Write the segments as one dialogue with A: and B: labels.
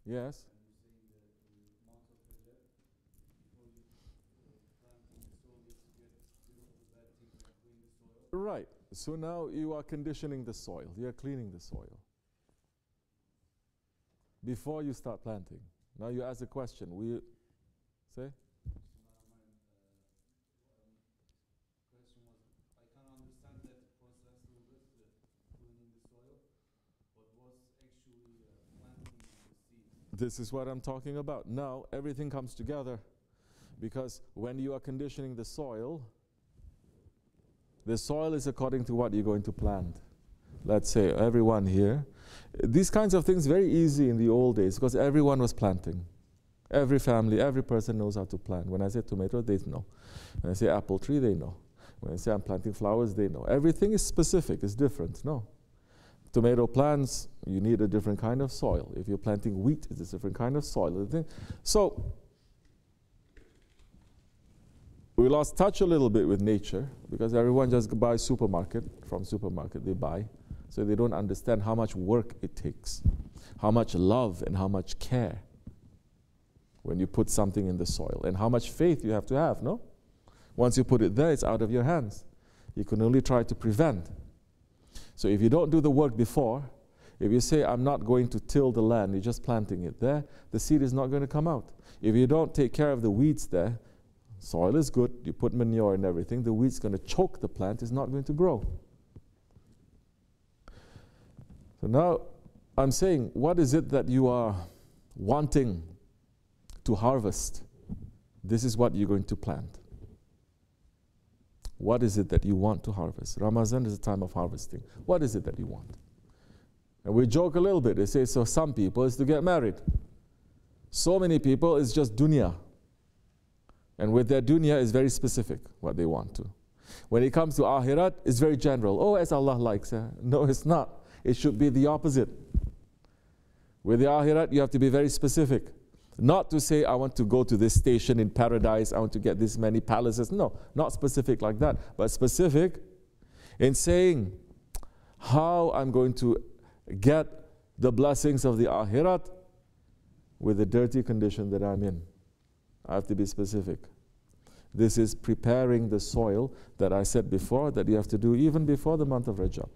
A: Yes. Right. So now you are conditioning the soil. You are cleaning the soil. Before you start planting. Now you ask a question. Will you say?
B: Question was, I can understand that process with cleaning the soil, but was actually planting the seed.
A: This is what I'm talking about. Now everything comes together, because when you are conditioning the soil is according to what you're going to plant. Let's say everyone here, these kinds of things very easy in the old days because everyone was planting. Every family, every person knows how to plant. When I say tomato, they know. When I say apple tree, they know. When I say I'm planting flowers, they know. Everything is specific, it's different. No. Tomato plants, you need a different kind of soil. If you're planting wheat, it's a different kind of soil. So, we lost touch a little bit with nature because everyone just buys from supermarket they buy. So they don't understand how much work it takes, how much love and how much care when you put something in the soil, and how much faith you have to have, no? Once you put it there, it's out of your hands. You can only try to prevent. So if you don't do the work before, if you say, I'm not going to till the land, you're just planting it there, the seed is not going to come out. If you don't take care of the weeds there, soil is good, you put manure and everything, the weed's going to choke the plant, it's not going to grow. So now I'm saying, what is it that you are wanting to harvest? This is what you're going to plant. What is it that you want to harvest? Ramadan is a time of harvesting. What is it that you want? And we joke a little bit. They say, so some people is to get married. So many people is just dunya. And with their dunya is very specific what they want to. When it comes to akhirat, it's very general. Oh, as Allah likes. No, it's not. It should be the opposite. With the akhirat, you have to be very specific. Not to say, I want to go to this station in paradise, I want to get this many palaces. No, not specific like that. But specific in saying how I'm going to get the blessings of the akhirat with the dirty condition that I'm in. I have to be specific. This is preparing the soil that I said before that you have to do even before the month of Rajab.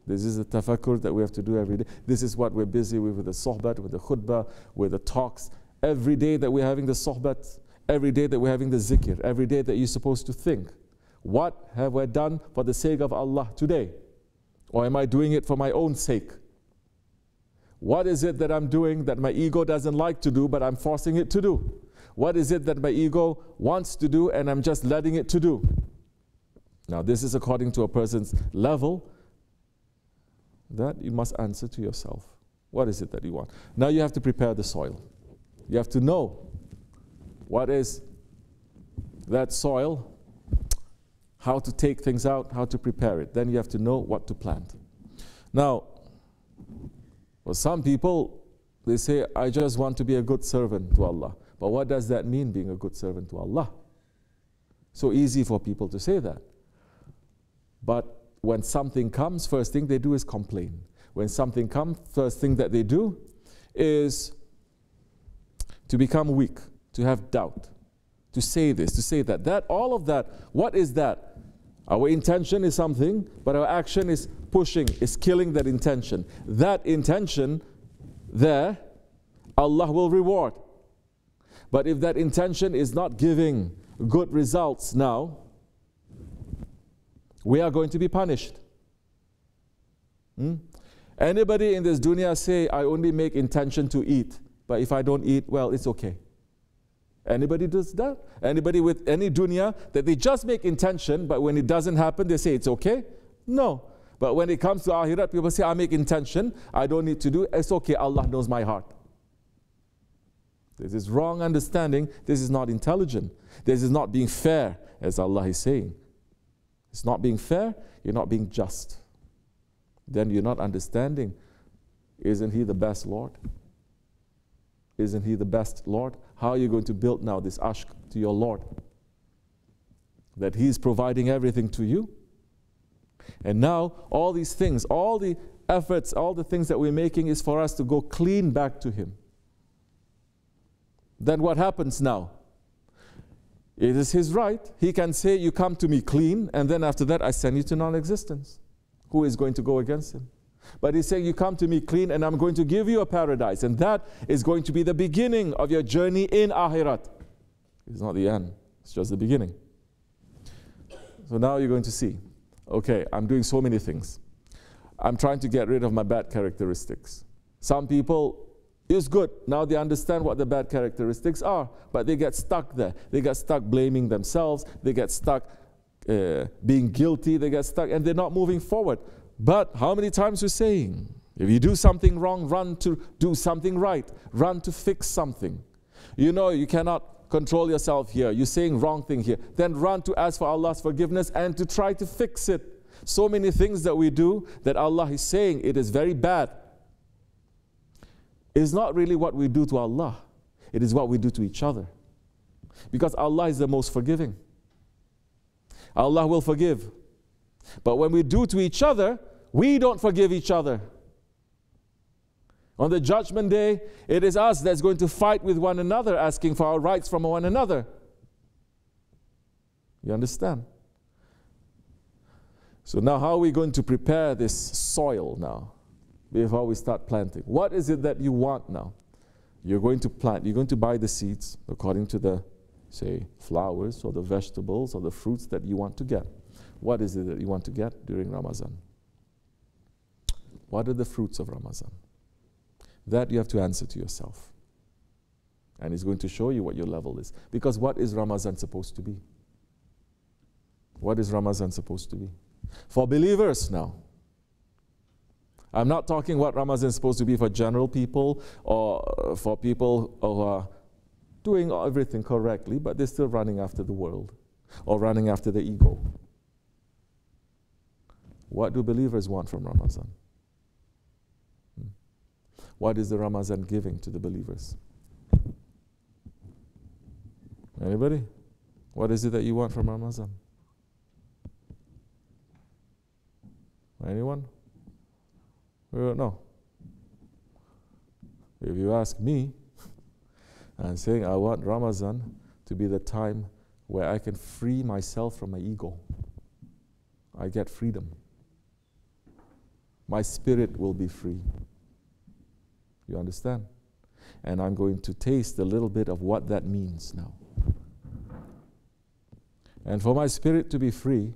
A: This is the tafakkur that we have to do every day. This is what we're busy with the sohbat, with the khutbah, with the talks. Every day that we're having the sohbat, every day that we're having the zikr, every day that you're supposed to think, what have I done for the sake of Allah today? Or am I doing it for my own sake? What is it that I'm doing that my ego doesn't like to do, but I'm forcing it to do? What is it that my ego wants to do and I'm just letting it to do? Now this is according to a person's level that you must answer to yourself. What is it that you want? Now you have to prepare the soil. You have to know what is that soil, how to take things out, how to prepare it. Then you have to know what to plant. Now, for some people, they say, I just want to be a good servant to Allah. But what does that mean, being a good servant to Allah? So easy for people to say that. But when something comes, first thing they do is complain. When something comes, first thing that they do is to become weak, to have doubt, to say this, to say that. That, all of that, what is that? Our intention is something, but our action is pushing, is killing that intention. That intention there, Allah will reward. But if that intention is not giving good results now, we are going to be punished. Anybody in this dunya say, I only make intention to eat, but if I don't eat, well, it's okay. Anybody does that? Anybody with any dunya that they just make intention, but when it doesn't happen, they say it's okay? No. But when it comes to akhirat, people say, I make intention, I don't need to do it, it's okay, Allah knows my heart. This is wrong understanding, this is not intelligent, this is not being fair, as Allah is saying. It's not being fair, you're not being just. Then you're not understanding, isn't He the best Lord? Isn't He the best Lord? How are you going to build now this ashq to your Lord? That He's providing everything to you? And now all these things, all the efforts, all the things that we're making is for us to go clean back to Him. Then what happens now? It is His right. He can say, you come to me clean, and then after that I send you to non-existence. Who is going to go against Him? But He's saying, you come to me clean, and I'm going to give you a paradise. And that is going to be the beginning of your journey in Akhirat. It's not the end. It's just the beginning. So now you're going to see, okay, I'm doing so many things. I'm trying to get rid of my bad characteristics. Some people, it's good. Now they understand what the bad characteristics are, but they get stuck there. They get stuck blaming themselves. They get stuck being guilty. They get stuck, and they're not moving forward. But how many times we're saying, if you do something wrong, run to do something right. Run to fix something. You know you cannot control yourself here. You're saying wrong thing here. Then run to ask for Allah's forgiveness and to try to fix it. So many things that we do that Allah is saying it is very bad. It's not really what we do to Allah. It is what we do to each other. Because Allah is the most forgiving. Allah will forgive. But when we do to each other, we don't forgive each other. On the judgment day, it is us that's going to fight with one another, asking for our rights from one another. You understand? So now how are we going to prepare this soil now before we start planting? What is it that you want now? You're going to plant, you're going to buy the seeds according to the, say, flowers or the vegetables or the fruits that you want to get. What is it that you want to get during Ramadan? What are the fruits of Ramadan? That you have to answer to yourself. And it's going to show you what your level is. Because what is Ramadan supposed to be? What is Ramadan supposed to be? For believers now. I'm not talking what Ramadan is supposed to be for general people or for people who are doing everything correctly, but they're still running after the world or running after the ego. What do believers want from Ramadan? What is the Ramadan giving to the believers? Anybody? What is it that you want from Ramadan? Anyone? We don't know. If you ask me, I'm saying I want Ramadan to be the time where I can free myself from my ego. I get freedom. My spirit will be free. You understand? And I'm going to taste a little bit of what that means now. And for my spirit to be free,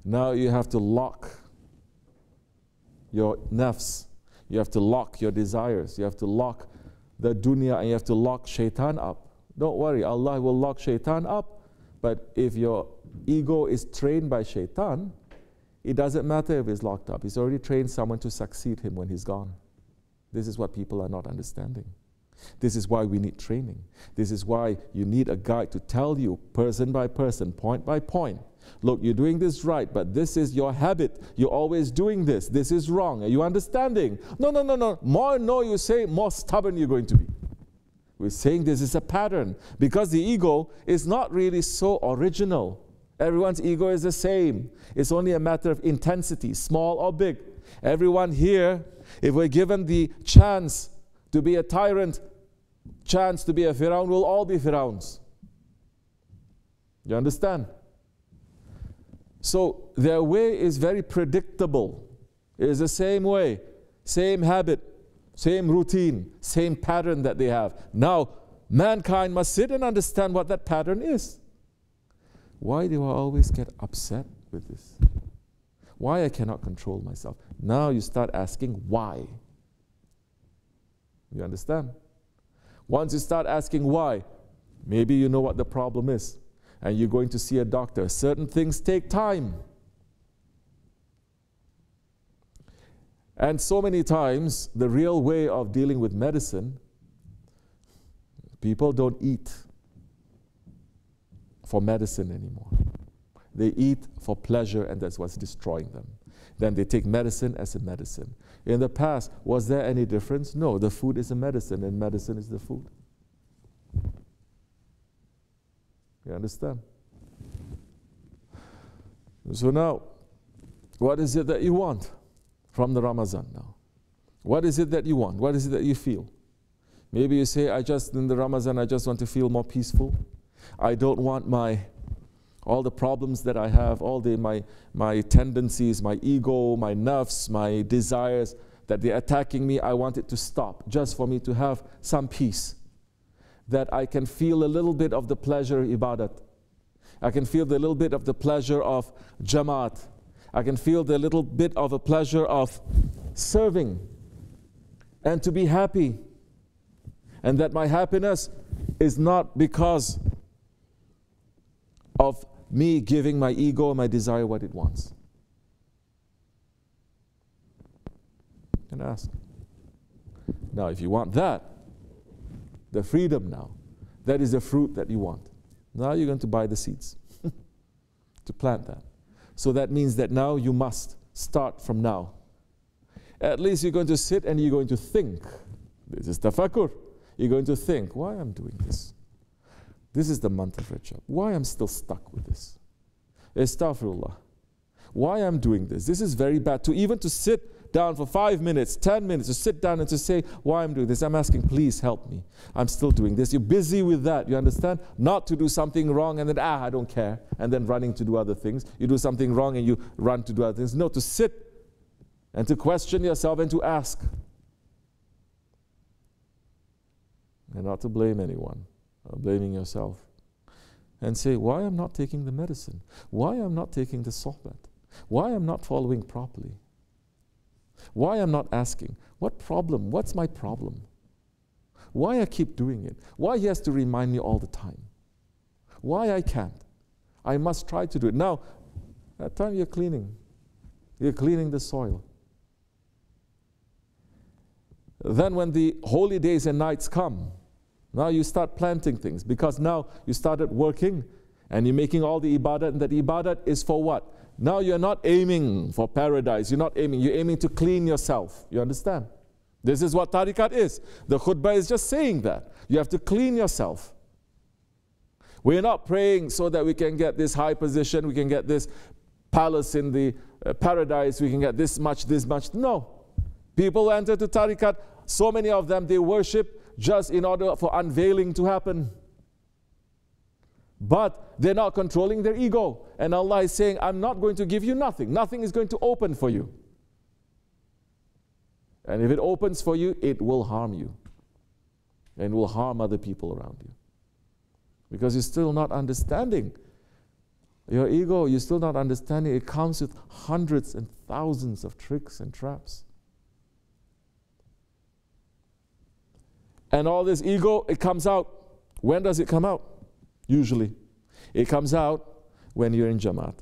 A: now you have to lock your nafs. You have to lock your desires. You have to lock the dunya, and you have to lock shaitan up. Don't worry, Allah will lock shaitan up. But if your ego is trained by shaitan, it doesn't matter if it's locked up. He's already trained someone to succeed him when he's gone. This is what people are not understanding. This is why we need training. This is why you need a guide to tell you person by person, point by point. Look, you're doing this right, but this is your habit. You're always doing this. This is wrong. Are you understanding? No. More no you say, more stubborn you're going to be. We're saying this is a pattern because the ego is not really so original. Everyone's ego is the same. It's only a matter of intensity, small or big. Everyone here, if we're given the chance to be a tyrant, chance to be a Firaun, we'll all be Firauns. You understand? So their way is very predictable. It is the same way, same habit, same routine, same pattern that they have. Now, mankind must sit and understand what that pattern is. Why do I always get upset with this? Why I cannot control myself? Now you start asking why. You understand? Once you start asking why, maybe you know what the problem is. And you're going to see a doctor. Certain things take time. And so many times, the real way of dealing with medicine, people don't eat for medicine anymore. They eat for pleasure, and that's what's destroying them. Then they take medicine as a medicine. In the past, was there any difference? No, the food is a medicine, and medicine is the food. You understand? So now, What is it that you want from the Ramadan now? What is it that you want? What is it that you feel? Maybe you say, in the Ramadan, I just want to feel more peaceful. I don't want all the problems that I have, my tendencies, my ego, my nafs, my desires, that they're attacking me. I want it to stop, just for me to have some peace. That I can feel a little bit of the pleasure of ibadat. I can feel the little bit of the pleasure of jamaat. I can feel the little bit of a pleasure of serving and to be happy. And that my happiness is not because of me giving my ego and my desire what it wants. And ask. Now, if you want that, the freedom now, that is the fruit that you want. Now you're going to buy the seeds to plant that. So that means that now you must start from now. At least you're going to sit and you're going to think. This is tafakkur. You're going to think, why I'm doing this? This is the month of Rajab. Why I'm still stuck with this? Astaghfirullah. Why I'm doing this? This is very bad. Even to sit down for 5 minutes, 10 minutes, to sit down and to say, why I'm doing this? I'm asking, please help me. I'm still doing this. You're busy with that, you understand? Not to do something wrong and then, I don't care, and then running to do other things. You do something wrong and you run to do other things. No, to sit and to question yourself and to ask. And not to blame anyone, or blaming yourself. And say, why I'm not taking the medicine? Why I'm not taking the sohbat? Why I'm not following properly? Why I'm not asking? What problem? What's my problem? Why I keep doing it? Why he has to remind me all the time? Why I can't? I must try to do it. Now, that time you're cleaning. You're cleaning the soil. Then when the holy days and nights come, now you start planting things, because now you started working and you're making all the ibadat, and that ibadat is for what? Now you're not aiming for paradise. You're aiming to clean yourself. You understand? This is what tariqat is. The khutbah is just saying that. You have to clean yourself. We're not praying so that we can get this high position, we can get this palace in the paradise, we can get this much. No. People enter to tariqat, so many of them, they worship just in order for unveiling to happen. But they're not controlling their ego. And Allah is saying, I'm not going to give you nothing. Nothing is going to open for you. And if it opens for you, it will harm you. And will harm other people around you. Because you're still not understanding. Your ego, you're still not understanding. It comes with hundreds and thousands of tricks and traps. And all this ego, it comes out. When does it come out? Usually. It comes out when you're in Jamaat.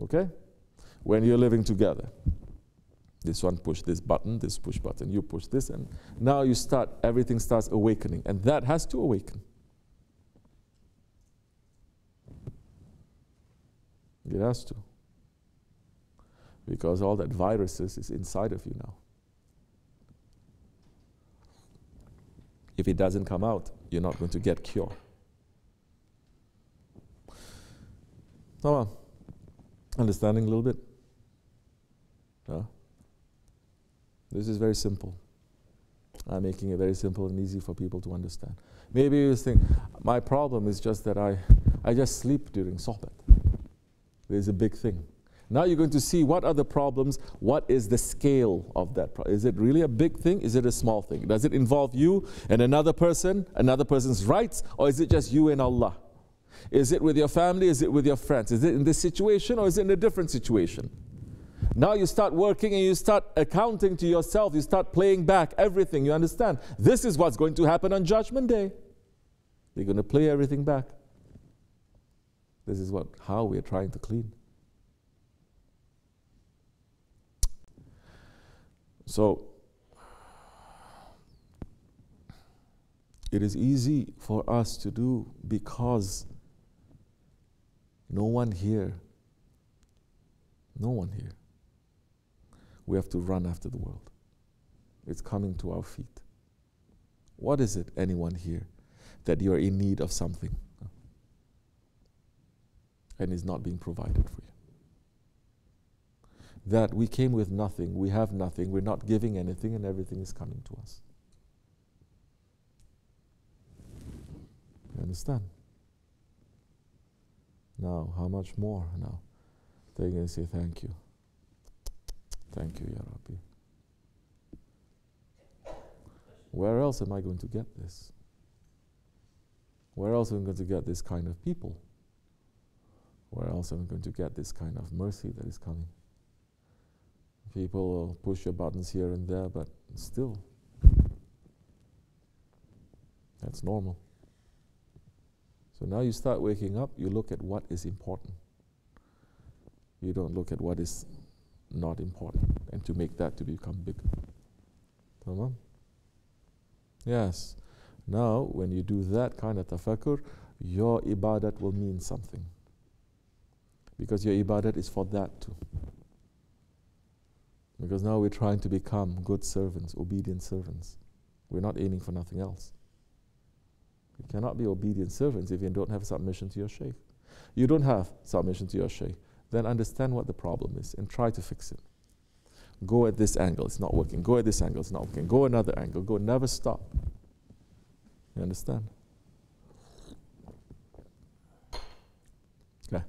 A: Okay? When you're living together. This one push this button, this push button, you push this, and now everything starts awakening. And that has to awaken. It has to. Because all that viruses is inside of you now. If it doesn't come out, you're not going to get cure. Understanding a little bit? This is very simple. I'm making it very simple and easy for people to understand. Maybe you think, my problem is just that I just sleep during sohbat. There's a big thing. Now you're going to see what are the problems, what is the scale of that problem. Is it really a big thing? Is it a small thing? Does it involve you and another person's rights, or is it just you and Allah? Is it with your family? Is it with your friends? Is it in this situation, or is it in a different situation? Now you start working and you start accounting to yourself. You start playing back everything. You understand? This is what's going to happen on Judgment Day. They're going to play everything back. This is how we're trying to clean. So, it is easy for us to do because no one here, we have to run after the world. It's coming to our feet. What is it, anyone here, that you're in need of something and is not being provided for you? that we came with nothing, we have nothing, we're not giving anything, and everything is coming to us. You understand? Now, how much more now? They're going to say, thank you. Thank you, Ya Rabbi. Where else am I going to get this? Where else am I going to get this kind of people? Where else am I going to get this kind of mercy that is coming? People will push your buttons here and there, but still, that's normal. So now you start waking up, you look at what is important. You don't look at what is not important, and to make that to become bigger. Tamam? Yes. Now, when you do that kind of tafakkur, your ibadat will mean something. Because your ibadat is for that too. Because now we're trying to become good servants, obedient servants. We're not aiming for nothing else. You cannot be obedient servants if you don't have submission to your Shaykh. You don't have submission to your Shaykh, then understand what the problem is and try to fix it. Go at this angle, it's not working. Go at this angle, it's not working. Go another angle, go, never stop. You understand? Okay.